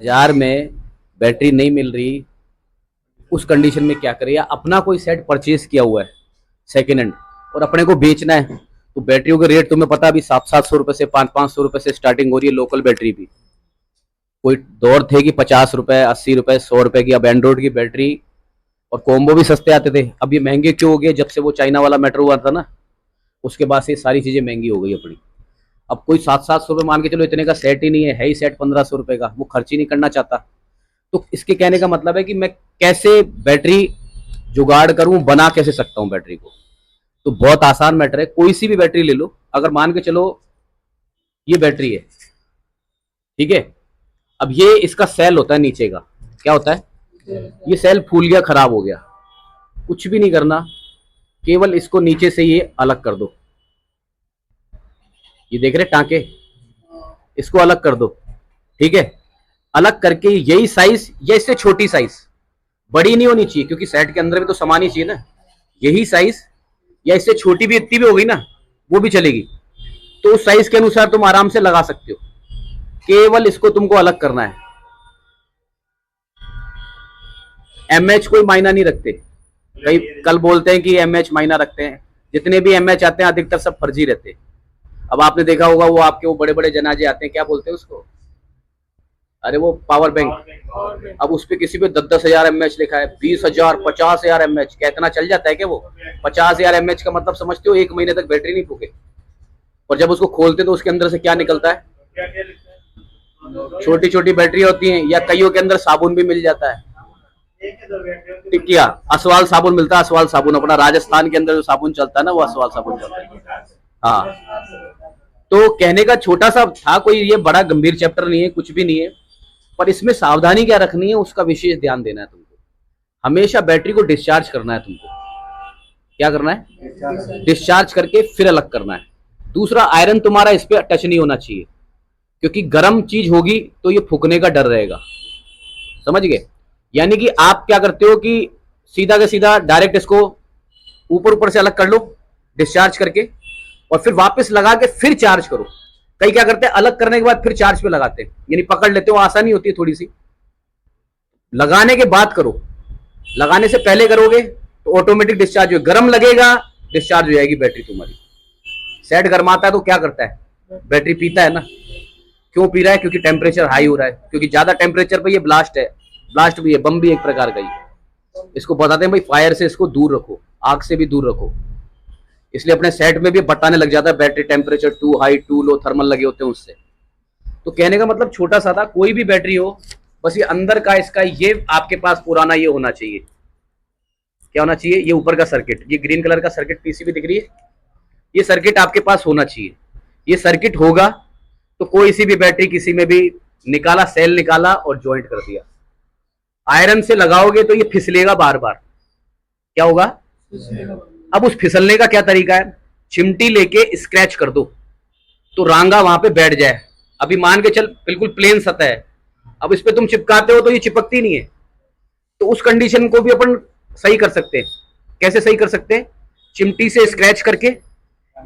बाजार में बैटरी नहीं मिल रही, उस कंडीशन में क्या करें? या अपना कोई सेट परचेज किया हुआ है सेकेंड हैंड और अपने को बेचना है, तो बैटरियों के रेट तुम्हें पता, अभी 700-700 रुपए से 500-500 रुपए से स्टार्टिंग हो रही है लोकल बैटरी भी। कोई दौर थे कि 50 रुपए, 80 रुपए, 100 रुपए की। अब एंड्रॉइड की बैटरी और कॉम्बो भी सस्ते आते थे, अब ये महंगे क्यों हो गए? जब से वो चाइना वाला मैटर हुआ था ना, उसके बाद से सारी चीजें महंगी हो गई अपनी। अब कोई 700-700 रुपए मान के चलो, इतने का सेट ही नहीं है ही सेट 1500 रुपए का, वो खर्च ही नहीं करना चाहता। तो इसके कहने का मतलब है कि मैं कैसे बैटरी जुगाड़ करूं, बना कैसे सकता हूं बैटरी को। तो बहुत आसान मैटर है, कोई सी भी बैटरी ले लो। अगर मान के चलो ये बैटरी है, ठीक है, अब ये इसका सेल होता है नीचे का, क्या होता है? ये सेल फूल गया, खराब हो गया, कुछ भी नहीं करना, केवल इसको नीचे से ये अलग कर दो। ये देख रहे टांके, इसको अलग कर दो, ठीक है। अलग करके यही साइज या इससे छोटी साइज, बड़ी नहीं होनी चाहिए क्योंकि सेट के अंदर भी तो सामान ही चाहिए ना, यही साइज या इससे छोटी भी, इतनी भी हो गई ना वो भी चलेगी। तो उस साइज के अनुसार तुम आराम से लगा सकते हो, केवल इसको तुमको अलग करना है। एमएच कोई मायना नहीं रखते, कई कल बोलते हैं कि एमएच मायना रखते हैं, जितने भी एमएच आते हैं अधिकतर सब फर्जी रहते हैं। अब आपने देखा होगा वो आपके वो बड़े बड़े जनाजे आते हैं, क्या बोलते हैं उसको, अरे वो पावर बैंक। अब उस पर किसी पे 10-10 हजार एमएच लिखा है, 20 हजार, 50 हजार एमएच, क्या इतना चल जाता है क्या वो? 50 हजार एमएच का मतलब समझते हो, 1 महीने तक बैटरी नहीं फूके। और जब उसको खोलते तो उसके अंदर से क्या निकलता है? छोटी छोटी बैटरी होती हैं, या कईयों के अंदर साबुन भी मिल जाता है। टिकिया, असवाल साबुन मिलता है, असवाल साबुन, अपना राजस्थान के अंदर जो साबुन चलता है ना, वो असवाल साबुन चलता है। हाँ, तो कहने का छोटा सा था, कोई ये बड़ा गंभीर चैप्टर नहीं है, कुछ भी नहीं है, पर इसमें सावधानी क्या रखनी है उसका विशेष ध्यान देना है तुमको। हमेशा बैटरी को डिस्चार्ज करना है तुमको। क्या करना है? डिस्चार्ज करके फिर अलग करना है। दूसरा, आयरन तुम्हारा इस पे टच नहीं होना चाहिए, क्योंकि गर्म चीज होगी तो ये फूकने का डर रहेगा, समझ गए? यानी कि आप क्या करते हो कि सीधा का सीधा डायरेक्ट इसको ऊपर ऊपर से अलग कर लो डिस्चार्ज करके, और फिर वापस लगा के फिर चार्ज करो। कई क्या करते हैं, अलग करने के बाद फिर चार्ज पे लगाते हैं, यानी पकड़ लेते हो, आसानी होती है थोड़ी सी। लगाने के बाद करो, लगाने से पहले करोगे तो ऑटोमेटिक डिस्चार्ज हो, गर्म लगेगा डिस्चार्ज हो जाएगी बैटरी तुम्हारी। सेट गर्माता है तो क्या करता है, बैटरी पीता है ना। क्यों पी रहा है? क्योंकि टेम्परेचर हाई हो रहा है, क्योंकि ज्यादा टेम्परेचर पे ये ब्लास्ट है, ब्लास्ट भी है, बम भी एक प्रकार का ही। इसको बताते हैं भाई फायर से इसको दूर रखो, आग से भी दूर रखो। इसलिए अपने सेट में भी बताने लग जाता है battery temperature too high too low, thermal लगे होते हैं उससे। तो कहने का मतलब छोटा सा था, कोई भी बैटरी हो, बस ये अंदर का इसका ये आपके पास पुराना ये होना चाहिए। क्या होना चाहिए? ये ऊपर का सर्किट, ये ग्रीन कलर का सर्किट पीसीबी दिख रही है, ये सर्किट आपके पास होना चाहिए। ये सर्किट होगा तो कोई सी भी बैटरी किसी में भी निकाला, सेल निकाला और ज्वाइंट कर दिया। आयरन से लगाओगे तो ये फिसलेगा बार बार, क्या होगा? अब उस फिसलने का क्या तरीका है? चिमटी लेके स्क्रैच कर दो तो रांगा वहां पे बैठ जाए। अभी मान के चल बिल्कुल प्लेन सतह है, अब इस पे तुम चिपकाते हो तो ये चिपकती नहीं है। तो उस कंडीशन को भी अपन सही कर सकते हैं। कैसे सही कर सकते हैं? चिमटी से स्क्रैच करके,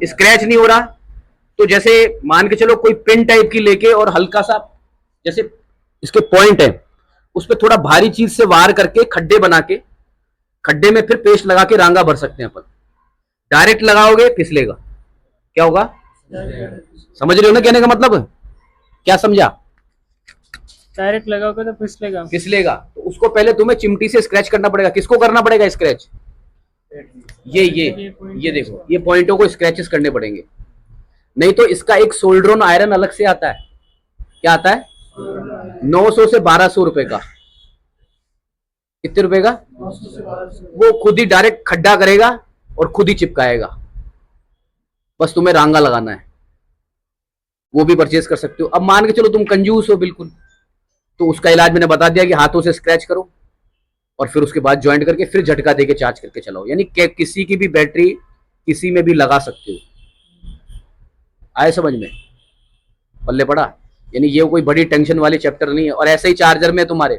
स्क्रैच नहीं हो रहा तो जैसे मान के चलो कोई पिन टाइप की लेके और हल्का सा जैसे इसके पॉइंट है उस पर थोड़ा भारी चीज से वार करके खड्डे बना के, खड्डे में फिर पेस्ट लगा के रांगा भर सकते हैं अपन। डायरेक्ट लगाओगे फिसलेगा, क्या होगा? समझ रहे हो ना कहने का मतलब? क्या समझा? डायरेक्ट लगाओगे तो फिसलेगा। फिसलेगा तो उसको पहले तुम्हें चिमटी से स्क्रैच करना पड़ेगा। किसको करना पड़ेगा स्क्रैच? ये देखो, ये पॉइंटों को स्क्रैचेस करने पड़ेंगे। नहीं तो इसका एक सोल्ड्रोन आयरन अलग से आता है, क्या आता है? 900 से 1200 रुपए का। कितने रुपए का? वो खुद ही डायरेक्ट खड्डा करेगा और खुद ही चिपकाएगा, बस तुम्हें रांगा लगाना है। वो भी परचेज कर सकते हो। अब मान के चलो तुम कंजूस हो बिल्कुल, तो उसका इलाज मैंने बता दिया कि हाथों से स्क्रैच करो और फिर उसके बाद ज्वाइंट करके फिर झटका देके चार्ज करके चलाओ। यानी किसी की भी बैटरी किसी में भी लगा सकते हो। आए समझ में? पल्ले पड़ा? यानी ये कोई बड़ी टेंशन वाली चैप्टर नहीं है। और ऐसे ही चार्जर में तुम्हारे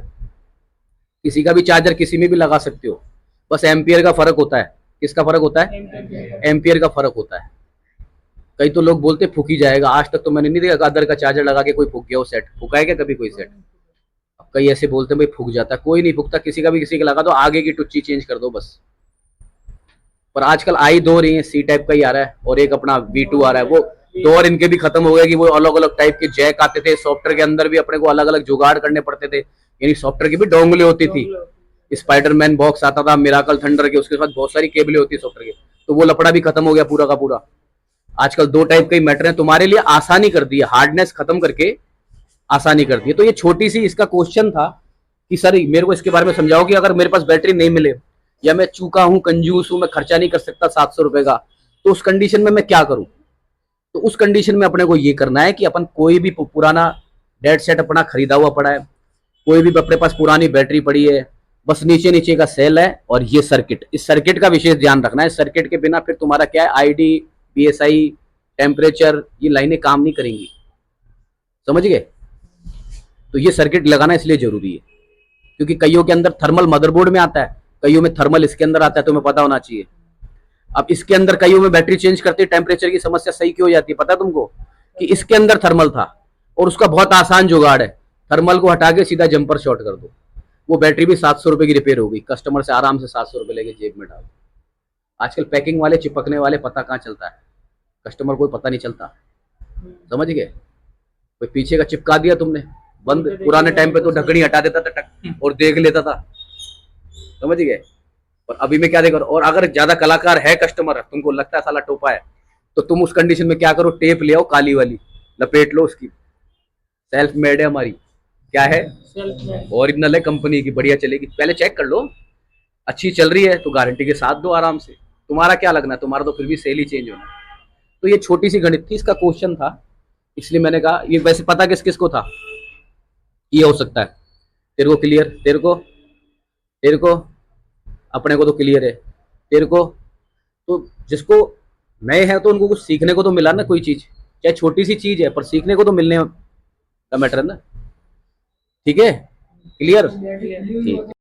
किसी का भी चार्जर किसी में भी लगा सकते हो, बस एम्पियर का फर्क होता है। किसका फर्क होता है? एम्पियर का फर्क होता है। कई तो लोग बोलते फूकी जाएगा, आज तक तो मैंने नहीं देखा अदर का चार्जर लगा के कोई फूक गया हो सेट। फूका है क्या कभी कोई सेट? कई ऐसे बोलते हैं भाई फूक जाता है, कोई नहीं फूकता, किसी का भी किसी का लगा दो, आगे की टुच्ची चेंज कर दो बस। पर आजकल आई दो रही है, सी टाइप का ही आ रहा है और एक अपना V2 आ रहा है। वो दौर इनके भी खत्म हो गया कि वो अलग अलग टाइप के जैक आते थे, सॉफ्टवेयर के अंदर भी अपने को अलग अलग जुगाड़ करने पड़ते थे, यानी सॉफ्टवेयर की भी डोंगलें होती थी। स्पाइडरमैन बॉक्स आता था मिराकल थंडर के, उसके साथ बहुत सारी केबलें होती है सॉफ्टवेयर की, तो वो लपड़ा भी खत्म हो गया पूरा का पूरा। आजकल दो टाइप के मैटर है, तुम्हारे लिए आसानी कर दी है, हार्डनेस खत्म करके आसानी कर दी है। तो ये छोटी सी इसका क्वेश्चन था कि सर मेरे को इसके बारे में समझाओ कि अगर मेरे पास बैटरी नहीं मिले या मैं चूका हूं, कंजूस हूं, मैं खर्चा नहीं कर सकता 700 रुपए का, तो उस कंडीशन में मैं क्या करूं। तो उस कंडीशन में अपने को ये करना है कि अपन कोई भी पुराना डेड सेट अपना खरीदा हुआ पड़ा है, कोई भी अपने पास पुरानी बैटरी पड़ी है, बस नीचे नीचे का सेल है और ये सर्किट, इस सर्किट का विशेष ध्यान रखना है। सर्किट के बिना फिर तुम्हारा क्या है, आईडी, बीएसआई, टेम्परेचर, ये लाइनें काम नहीं करेंगी, समझ गए। तो ये सर्किट लगाना इसलिए जरूरी है क्योंकि कईयों के अंदर थर्मल मदरबोर्ड में आता है, कईयों में थर्मल इसके अंदर आता है, तुम्हें पता होना चाहिए। अब इसके अंदर कईयों में बैटरी चेंज करते टेम्परेचर की समस्या सही क्यों हो जाती है, पता है तुमको, कि इसके अंदर थर्मल था और उसका बहुत आसान जुगाड़ है, थर्मल को हटा के सीधा जंपर शॉर्ट कर दो, वो बैटरी भी 700 रुपए की रिपेयर हो गई, कस्टमर से आराम से 700 रुपए लेके जेब में डाल। आजकल पैकिंग वाले चिपकने वाले पता कहाँ चलता है, कस्टमर को पता नहीं चलता, समझ गए। कोई पीछे का चिपका दिया तुमने बंद, पुराने टाइम पे तो ढकनी हटा देता था टक और देख लेता था, समझ गए। और अभी में क्या देखो, और अगर ज्यादा कलाकार है कस्टमर, तुमको लगता है साला टोपा है, तो तुम उस कंडीशन में क्या करो, टेप ले आओ काली वाली, लपेट लो उसकी, सेल्फ मेड है हमारी, क्या है, ओरिजिनल है, कंपनी की, बढ़िया चलेगी, पहले चेक कर लो, अच्छी चल रही है तो गारंटी के साथ दो आराम से, तुम्हारा क्या लगना है, तुम्हारा तो फिर भी सेल ही चेंज होना। तो ये छोटी सी गणित थी, इसका क्वेश्चन था, इसलिए मैंने कहा ये वैसे पता किस किस को था, ये हो सकता है तेरे को क्लियर, तेरे को अपने को तो क्लियर है, तेरे को तो जिसको नए हैं तो उनको कुछ सीखने को तो मिला ना, कोई चीज चाहे छोटी सी चीज है पर सीखने को तो मिलने का मैटर है ना, ठीक है, क्लियर, ठीक।